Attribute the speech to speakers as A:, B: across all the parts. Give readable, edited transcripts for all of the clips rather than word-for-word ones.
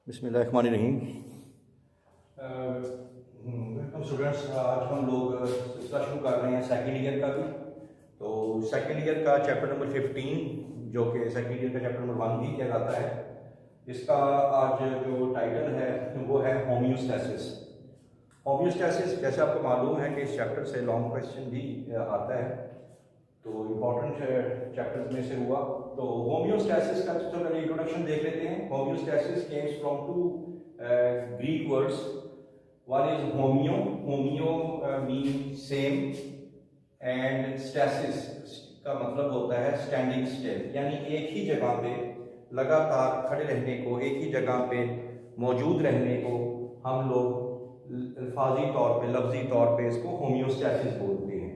A: बिस्मिल्लाहिर्रहमानिर्रहीम।
B: Welcome students, आज हम लोग सिलसिला शुरू कर रहे हैं सेकेंड ईयर का भी। तो सेकेंड ईयर का चैप्टर नंबर 15 जो कि सेकेंड ईयर का चैप्टर नंबर 1 भी किया जाता है, इसका आज जो टाइटल है वो है होम्योस्टैसिस। होम्योस्टैसिस जैसे आपको मालूम है कि इस चैप्टर से लॉन्ग क्वेश्चन भी आता है, तो इम्पॉर्टेंट चैप्टर्स में से हुआ। तो होम्योस्टैसिस का सबसे पहले इंट्रोडक्शन देख लेते हैं। Homeostasis comes from two Greek words. One is homeo, homeo mean same, and stasis का मतलब होता है स्टैंडिंग स्टिल, यानी एक ही जगह पे लगातार खड़े रहने को, एक ही जगह पे मौजूद रहने को हम लोग अल्फाजी तौर पे, लफ्जी तौर पे इसको होम्योस्टैसिस बोलते हैं।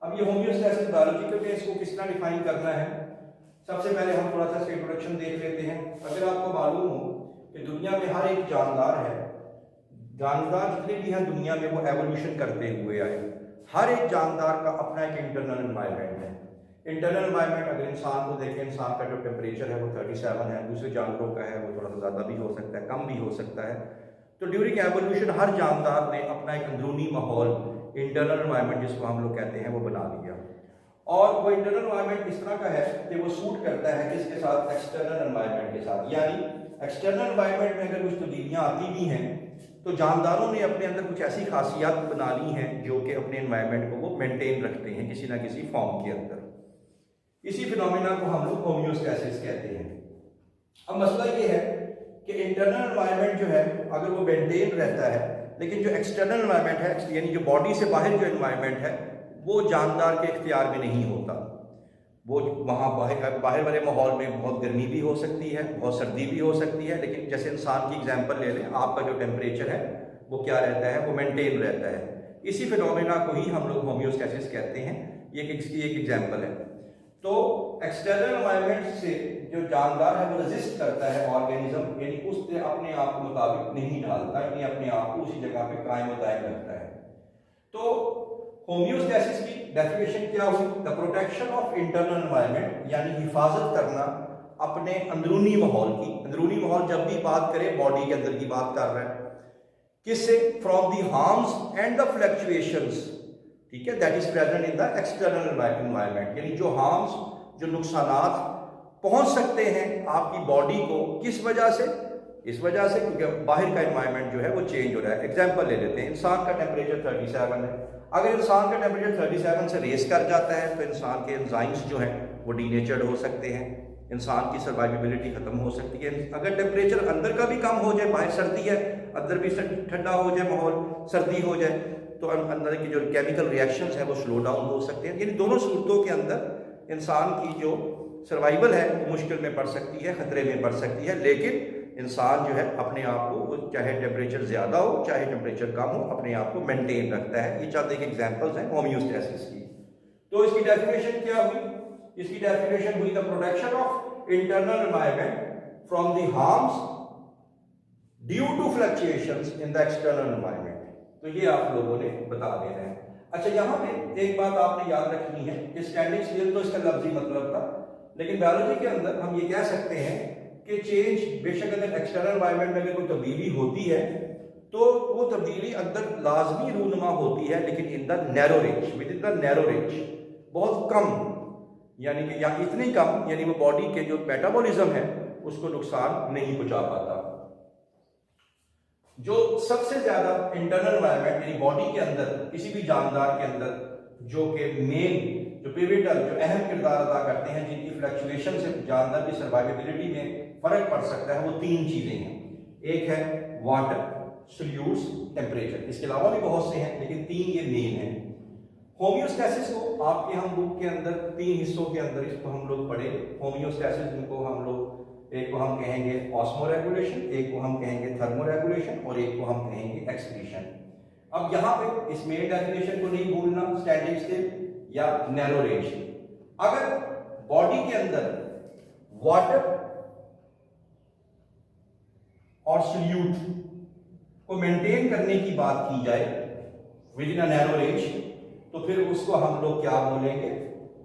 B: अब ये होम्योस्टैसिस बायोलॉजिकल में इसको किस तरह डिफाइन करना है, सबसे पहले हम थोड़ा सा इसका इंट्रोडक्शन देख लेते हैं। अगर आपको मालूम हो कि दुनिया में हर एक जानदार है, जानदार जितने भी हैं दुनिया में वो एवोल्यूशन करते हुए आए। हर एक जानदार का अपना एक इंटरनल एनवायरनमेंट है। इंटरनल एनवायरनमेंट अगर इंसान को देखें, इंसान का जो टेम्परेचर है वो 37 है, दूसरे जानवरों का है वो थोड़ा सा ज़्यादा भी हो सकता है, कम भी हो सकता है। तो ड्यूरिंग एवोल्यूशन हर जानदार ने अपना एक अंदरूनी माहौल, इंटरनल एनवायरनमेंट जिसको हम लोग कहते हैं, वो बना लिया। और वो इंटरनल एनवायरनमेंट इस तरह का है कि वो सूट करता है किसके साथ, एक्सटर्नल एनवायरनमेंट के साथ। यानी एक्सटर्नल एनवायरनमेंट में अगर कुछ तब्दीलियां आती भी हैं तो जानदारों ने अपने अंदर कुछ ऐसी खासियत बना ली हैं जो कि अपने एनवायरनमेंट को वो मेंटेन रखते हैं किसी ना किसी फॉर्म के अंदर। इसी फिनोमेना को हम लोग होम्योस्टैसिस कहते हैं। अब मसला ये है कि इंटरनल एनवायरनमेंट जो है अगर वो मेंटेन रहता है, लेकिन जो एक्सटर्नल एनवायरनमेंट है, यानी जो बॉडी से बाहर जो एनवायरनमेंट है, वो जानदार के इख्तियार में नहीं होता। वो वहाँ बाहर वाले माहौल में बहुत गर्मी भी हो सकती है, बहुत सर्दी भी हो सकती है, लेकिन जैसे इंसान की एग्जांपल ले लें, आपका जो टेम्परेचर है वो क्या रहता है, वो मेंटेन रहता है। इसी फिनोमेना को ही हम लोग होम्योस्टैसिस कहते हैं। ये इसकी एक एग्जांपल है। तो एक्सटर्नल एनवायरनमेंट से जो जानदार है वो रेजिस्ट करता है ऑर्गेनिज्म, यानी उससे अपने आप के मुताबिक नहीं ढालता, यानी अपने आप को उसी जगह पे कायम दायम रखता है। तो होम्योस्टैसिस की डेफिनेशन क्या हुई, the protection of internal environment, यानी हिफाजत करना अपने अंदरूनी माहौल की। अंदरूनी माहौल जब भी बात करें बॉडी के अंदर की बात कर रहे हैं, किससे, from the harms and the fluctuations, ठीक है, that is present in the external environment. यानी जो हार्म्स, जो नुकसानात पहुंच सकते हैं आपकी बॉडी को, किस वजह से, इस वजह से क्योंकि बाहर का एनवायरनमेंट जो है वो चेंज हो रहा है। एग्जांपल ले लेते हैं, इंसान का टेम्परेचर 37 है। अगर इंसान का टेम्परेचर 37 से रेस कर जाता है तो इंसान के एंजाइम्स जो हैं वो डीनेचर्ड हो सकते हैं, इंसान की सर्वाइवेबिलिटी खत्म हो सकती है। अगर टेम्परेचर अंदर का भी कम हो जाए, बाहर सर्दी है, अंदर भी ठंडा हो जाए माहौल, सर्दी हो जाए, तो अंदर की जो केमिकल रिएक्शंस है वो स्लो डाउन हो सकते हैं। यानी दोनों सूरतों के अंदर इंसान की जो सर्वाइवल है वो मुश्किल में पड़ सकती है, खतरे में पड़ सकती है। लेकिन इंसान जो है अपने आप को, चाहे टेम्परेचर ज़्यादा हो चाहे टेम्परेचर कम हो, अपने आप को मेंटेन रखता है। ये चंद एक एग्जांपल्स हैं होम्योस्टैसिस की। तो इसकी डेफिनेशन क्या हुई, इसकी डेफिनेशन हुई the protection of internal environment from the harms due to fluctuations in the external environment. तो ये आप लोगों ने बता देना है। अच्छा, यहाँ पे एक बात आपने याद रखनी है कि स्टैंडिंग स्टिल तो इसका लफ्जी मतलब था, लेकिन बायोलॉजी के अंदर हम ये कह सकते हैं कि चेंज, बेशक अगर एक्सटर्नल एनवायरनमेंट में अगर कोई तब्दीली होती है तो वो तब्दीली अंदर लाजमी रूनुमा होती है, लेकिन in the narrow range, with in the narrow range, बहुत कम, यानी कि या इतनी कम, यानी वो बॉडी के जो मेटाबॉलिज्म है उसको नुकसान नहीं पहुंचा पाता। जो सबसे ज्यादा इंटरनल एनवायरनमेंट यानी बॉडी के अंदर, किसी भी जानदार के अंदर जो कि मेन, जो पिविटल, जो अहम किरदार अदा करते हैं, जिनकी फ्लक्चुएशन से जानदार की सर्वाइवेबिलिटी में फर्क पड़ सकता है, वो तीन चीजें हैं। एक है वाटर, सॉल्यूट्स, टेम्परेचर। इसके अलावा भी बहुत से हैं, लेकिन तीन ये मेन हैं। होम्योस्टैसिस को आपके हम बुक के अंदर तीन हिस्सों के अंदर इसको हम लोग पढ़े। होम्योस्टैसिस जिनको हम लोग, एक को हम कहेंगे ऑस्मोरेगुलेशन, एक को हम कहेंगे थर्मोरेगुलेशन, और एक को हम कहेंगे एक्सक्रीशन। अब यहाँ पे इस मेन डेफिनेशन को नहीं भूलना, स्टैंडिंग स्टिल या नैरो रेंज। अगर बॉडी के अंदर वाटर और सॉल्यूट को मेंटेन करने की बात की जाए with in a narrow range, तो फिर उसको हम लोग क्या बोलेंगे,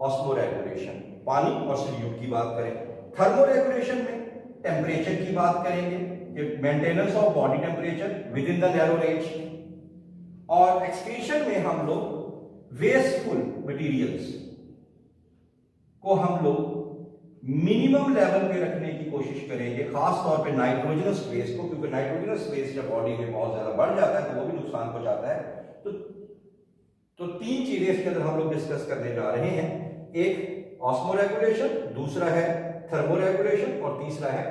B: ऑस्मोरेगुलेशन। पानी और सॉल्यूट की बात करें। थर्मोरेगुलेशन में टेम्परेचर की बात करेंगे, maintenance of body temperature with in the narrow range, और एक्सक्रीशन में हम लोग वेस्टफुल मटेरियल्स को हम लोग मिनिमम लेवल पे रखने की कोशिश करेंगे, खास तौर पे नाइट्रोजनस वेस्ट को, क्योंकि नाइट्रोजनस वेस्ट जब बॉडी में बहुत ज्यादा बढ़ जाता है तो वो भी नुकसान पहुंचाता है। तो तीन चीजें इसके अंदर हम लोग डिस्कस करने जा रहे हैं, एक ऑस्मोरेगुलेशन, दूसरा है थर्मोरेगुलेशन और तीसरा है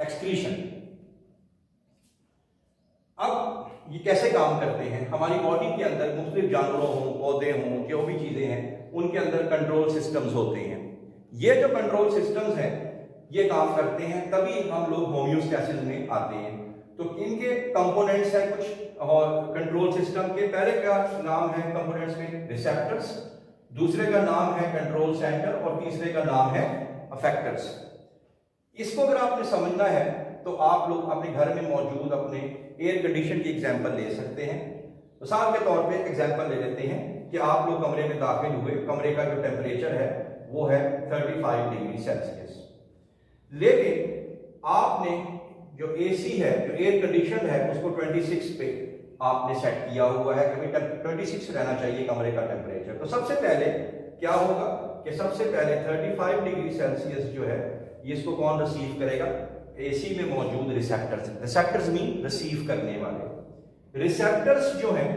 B: एक्सक्रीशन। अब ये कैसे काम करते हैं? हमारी बॉडी के अंदर मुख्तलिफ जानवरों हों, पौधे हों, जो भी चीजें हैं, उनके अंदर कंट्रोल सिस्टम्स होते हैं। ये जो कंट्रोल सिस्टम्स हैं ये काम करते हैं, तभी हम लोग होम्योस्टैसिस में आते हैं। तो इनके कंपोनेंट्स हैं कुछ, और कंट्रोल सिस्टम के पहले का नाम है कंपोनेंट्स में रिसेप्टर्स, दूसरे का नाम है कंट्रोल सेंटर और तीसरे का नाम है अफेक्टर्स। इसको अगर आपने समझना है तो आप लोग अपने घर में मौजूद अपने एयर कंडीशन की एग्जांपल ले सकते हैं। मिसाल के तौर पे एग्जांपल ले लेते हैं कि आप लोग कमरे में दाखिल हुए, कमरे का जो टेम्परेचर है वो है 35 डिग्री सेल्सियस, लेकिन आपने जो एसी है, जो एयर कंडीशन है, उसको 26 पे आपने सेट किया हुआ है, कभी 26 रहना चाहिए कमरे का टेम्परेचर। तो सबसे पहले क्या होगा कि सबसे पहले 35 डिग्री सेल्सियस जो है ये इसको कौन रिसीव करेगा? एसी में मौजूद रिसेप्टर्स। रिसेप्टर्स मीन रिसीव करने वाले। रिसेप्टर्स जो है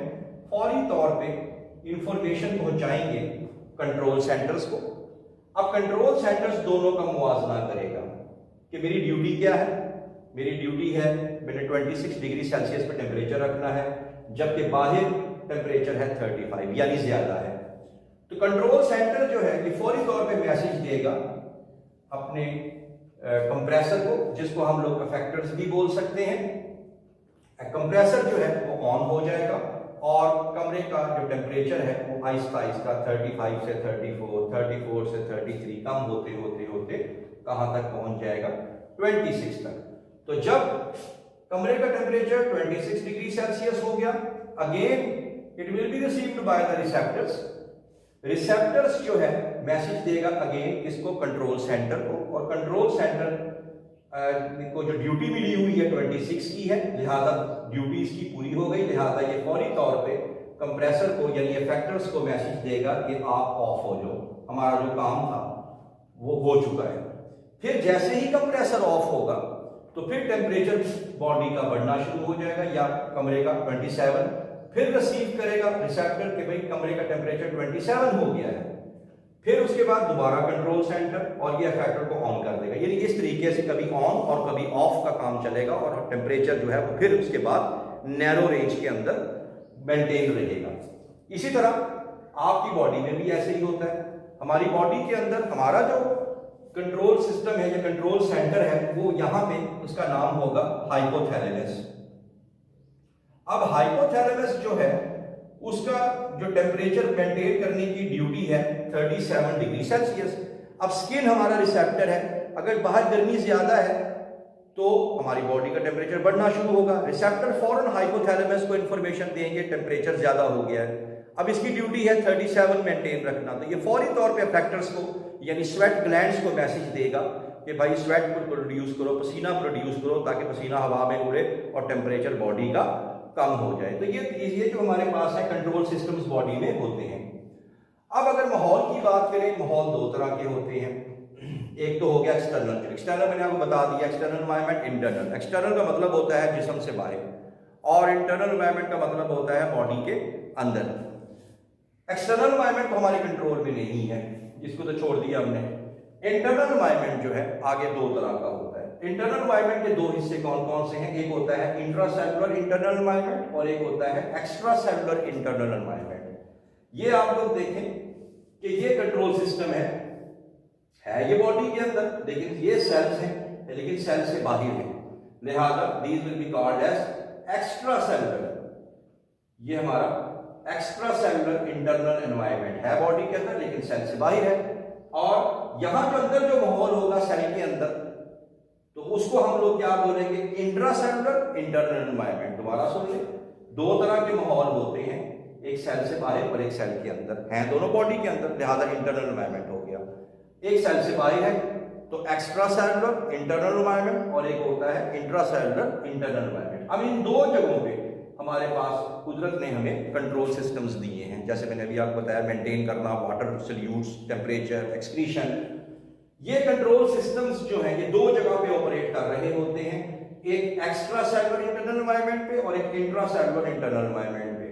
B: फौरी तौर पे इंफॉर्मेशन पहुंचाएंगे कंट्रोल सेंटर्स को। अब कंट्रोल सेंटर्स दोनों का मुआवजा करेगा कि मेरी ड्यूटी क्या है। मेरी ड्यूटी है मैंने 26 डिग्री सेल्सियस पे टेम्परेचर रखना है, जबकि बाहर टेम्परेचर है 35 यानी ज्यादा है। तो कंट्रोल सेंटर जो है ये फौरी तौर पे मैसेज देगा अपने कंप्रेसर को, जिसको हम लोग अफेक्टर्स भी बोल सकते हैं। कंप्रेसर जो है वो ऑन हो जाएगा और कमरे का जो टेम्परेचर है वो आहिस्ता आहिस्ता 35 से 34, 34 से 33 कम होते होते होते कहां तक पहुंच जाएगा? 26 तक। तो जब कमरे का टेम्परेचर 26 डिग्री सेल्सियस हो गया, again it will be received by the receptors. Receptors जो है मैसेज देगा अगेन किसको? कंट्रोल सेंटर को। और कंट्रोल सेंटर को जो ड्यूटी मिली हुई है 26 की है, लिहाजा ड्यूटी इसकी पूरी हो गई, लिहाजा ये फौरी तौर पे कंप्रेसर को यानी इफेक्टर्स को मैसेज देगा कि आप ऑफ हो जाओ, हमारा जो काम था वो हो चुका है। फिर जैसे ही कंप्रेसर ऑफ होगा तो फिर टेम्परेचर बॉडी का बढ़ना शुरू हो जाएगा, या कमरे का 27 फिर रिसीव करेगा रिसेप्टर कि भाई कमरे का टेम्परेचर 27 हो गया है। फिर उसके बाद दोबारा कंट्रोल सेंटर और ये इफेक्टर को ऑन कर देगा। यानी इस तरीके से कभी ऑन और कभी ऑफ का काम चलेगा और टेम्परेचर जो है वो फिर उसके बाद नैरो रेंज के अंदर मेंटेन रहेगा। इसी तरह आपकी बॉडी में भी ऐसे ही होता है। हमारी बॉडी के अंदर हमारा जो कंट्रोल सिस्टम है या कंट्रोल सेंटर है वो यहां पे उसका नाम होगा हाइपोथैलेमस। अब हाइपोथैलेमस जो है उसका जो टेम्परेचर मेंटेन करने की ड्यूटी है 37 डिग्री सेल्सियस। अब स्किन हमारा रिसेप्टर है, अगर बाहर गर्मी ज्यादा है तो हमारी बॉडी का टेम्परेचर बढ़ना शुरू होगा। रिसेप्टर फौरन हाइपोथैलेमस को इंफॉर्मेशन देंगे टेम्परेचर ज्यादा हो गया है, अब इसकी ड्यूटी है 37 मेंटेन रखना। तो ये फौरी तौर पे अफेक्टर्स को यानी स्वेट ग्लैंड्स को मैसेज देगा कि भाई स्वेट को प्रोड्यूस करो, पसीना प्रोड्यूस करो, ताकि पसीना हवा में उड़े और टेम्परेचर बॉडी का कम हो जाए। तो ये जो हमारे पास है कंट्रोल सिस्टम्स बॉडी में होते हैं। अब अगर माहौल की बात करें, माहौल दो तरह के होते हैं। एक तो हो गया एक्सटर्नल। एक्सटर्नल मैंने आपको बता दिया, एक्सटर्नल एनवायरनमेंट, इंटरनल। एक्सटर्नल का मतलब होता है जिस्म से बाहर, और इंटरनल एनवायरनमेंट का मतलब होता है बॉडी के अंदर। एक्सटर्नल एनवायरनमेंट तो हमारे कंट्रोल में नहीं है, इसको तो छोड़ दिया हमने। इंटरनल एनवायरनमेंट जो है आगे दो तरह का होता है। इंटरनल एनवायरनमेंट के दो हिस्से कौन कौन से हैं? एक होता है इंट्रासेलुलर इंटरनल एनवायरनमेंट और एक होता है एक्स्ट्रा सेलुलर इंटरनल एनवायरनमेंट। ये आप लोग देखें कि ये कंट्रोल सिस्टम है ये बॉडी के अंदर, लेकिन ये सेल्स हैं, लेकिन सेल से बाहर है, लिहाजा these will be called as extra cellular. ये हमारा एक्स्ट्रा सेलुलर इंटरनल एनवायरनमेंट है बॉडी के अंदर, लेकिन सेल से बाहर है। और यहां जो अंदर जो माहौल होगा सेल के अंदर, तो उसको हम लोग क्या बोलेंगे? Intracellular internal environment. दोबारा सुन ले, दो तरह के माहौल होते हैं, एक सेल से बाहर और एक सेल के अंदर, हैं दोनों बॉडी के अंदर, लिहाजा इंटरनल एनवायरनमेंट हो गया। एक सेल से बाहर है तो एक्स्ट्रा सेलुलर इंटरनल एनवायरनमेंट और एक होता है इंट्रा सेलुलर इंटरनल एनवायरनमेंट। अब इन दो जगहों पे हमारे पास कुदरत ने हमें कंट्रोल सिस्टम्स दिए हैं, जैसे मैंने अभी आपको बताया, मेंटेन करना वाटर सॉल्यूट्स, टेम्परेचर, एक्सक्रीशन। ये कंट्रोल सिस्टम्स जो हैं ये दो जगह पे ऑपरेट कर रहे होते हैं, एक एक्स्ट्रा सेलुलर इंटरनल एनवायरनमेंट पे और एक इंट्रा सेलुलर इंटरनल एनवायरनमेंट पे।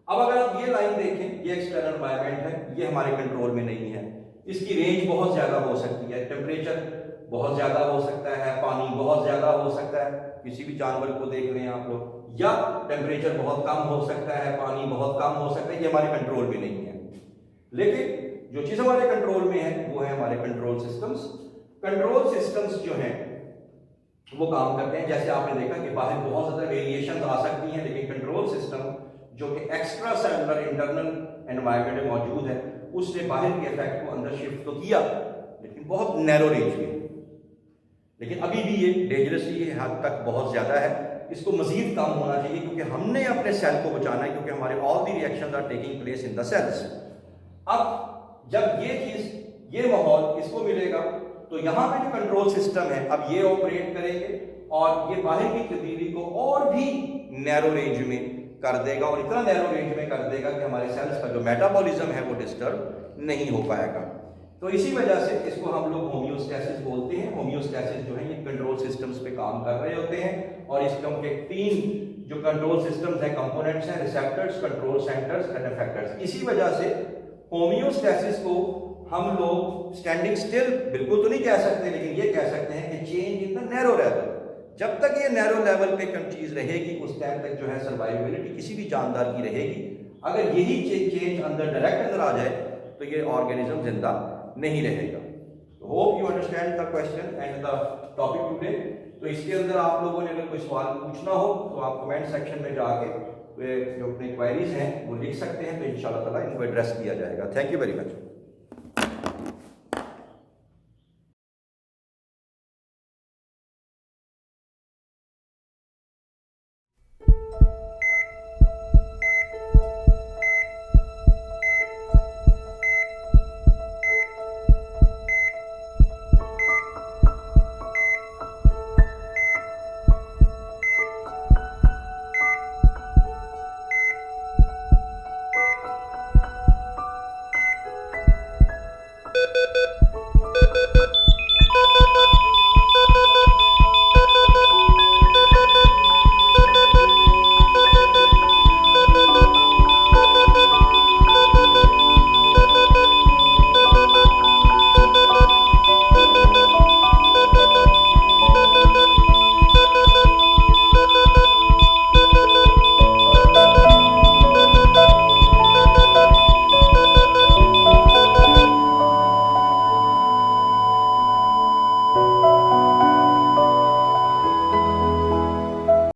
B: अब अगर आप ये लाइन देखें, ये एक्सटर्नल एनवायरनमेंट है, ये हमारे कंट्रोल में नहीं है। इसकी रेंज बहुत ज्यादा हो सकती है, टेम्परेचर बहुत ज्यादा हो सकता है, पानी बहुत ज्यादा हो सकता है, किसी भी जानवर को देख रहे हैं आप लोग, या टेम्परेचर बहुत कम हो सकता है, पानी बहुत कम हो सकता है, ये हमारे कंट्रोल में नहीं है। लेकिन जो चीज हमारे कंट्रोल में है वो है हमारे कंट्रोल सिस्टम्स। कंट्रोल सिस्टम्स जो हैं वो काम करते हैं, जैसे आपने देखा कि बाहर बहुत ज्यादा वेरिएशन आ सकती हैं, लेकिन कंट्रोल सिस्टम जो कि एक्स्ट्रा सेलुलर इंटरनल एनवायरनमेंट में मौजूद है उसने बाहर के इफेक्ट को अंदर शिफ्ट तो किया, लेकिन बहुत नैरो रेंज में। लेकिन अभी भी ये डेंजरसली हद तक बहुत ज्यादा है, इसको मजीद कम होना चाहिए, क्योंकि हमने अपने सेल को बचाना है, क्योंकि हमारे all the reactions are taking place in the cells. अब जब ये चीज, ये माहौल इसको मिलेगा, तो यहां पे जो कंट्रोल सिस्टम है अब ये ऑपरेट करेंगे और ये बाहर की तब्दीली को और भी नैरो रेंज में कर देगा, और इतना नैरो रेंज में कर देगा कि हमारे सेल्स का जो मेटाबॉलिज्म है वो डिस्टर्ब नहीं हो पाएगा। तो इसी वजह से इसको हम लोग होम्योस्टैसिस बोलते हैं। होम्योस्टैसिस जो है ये कंट्रोल सिस्टम्स पे काम कर रहे होते हैं, और इसके के तीन जो कंट्रोल सिस्टम्स हैं, कंपोनेंट्स हैं, receptors, control centres and effectors. इसी वजह से होम्योस्टैसिस को हम लोग स्टैंडिंग स्टिल बिल्कुल तो नहीं कह सकते, लेकिन ये कह सकते हैं कि change in the narrow level. जब तक ये नैरो लेवल पे चीज रहेगी उस टाइम तक जो है सर्वाइवेबिलिटी किसी भी जानदार की रहेगी। अगर यही चेंज अंदर डायरेक्ट अंदर आ जाए तो ये ऑर्गेनिज्म जिंदा नहीं रहेगा। Hope you understand the question and the topic today. तो इसके अंदर आप लोगों ने अगर कोई सवाल पूछना हो तो आप कमेंट सेक्शन में जाके वे जो अपनी क्वेरीज हैं वो लिख सकते हैं, तो इंशाल्लाह ताला इनको एड्रेस किया जाएगा। Thank you very much.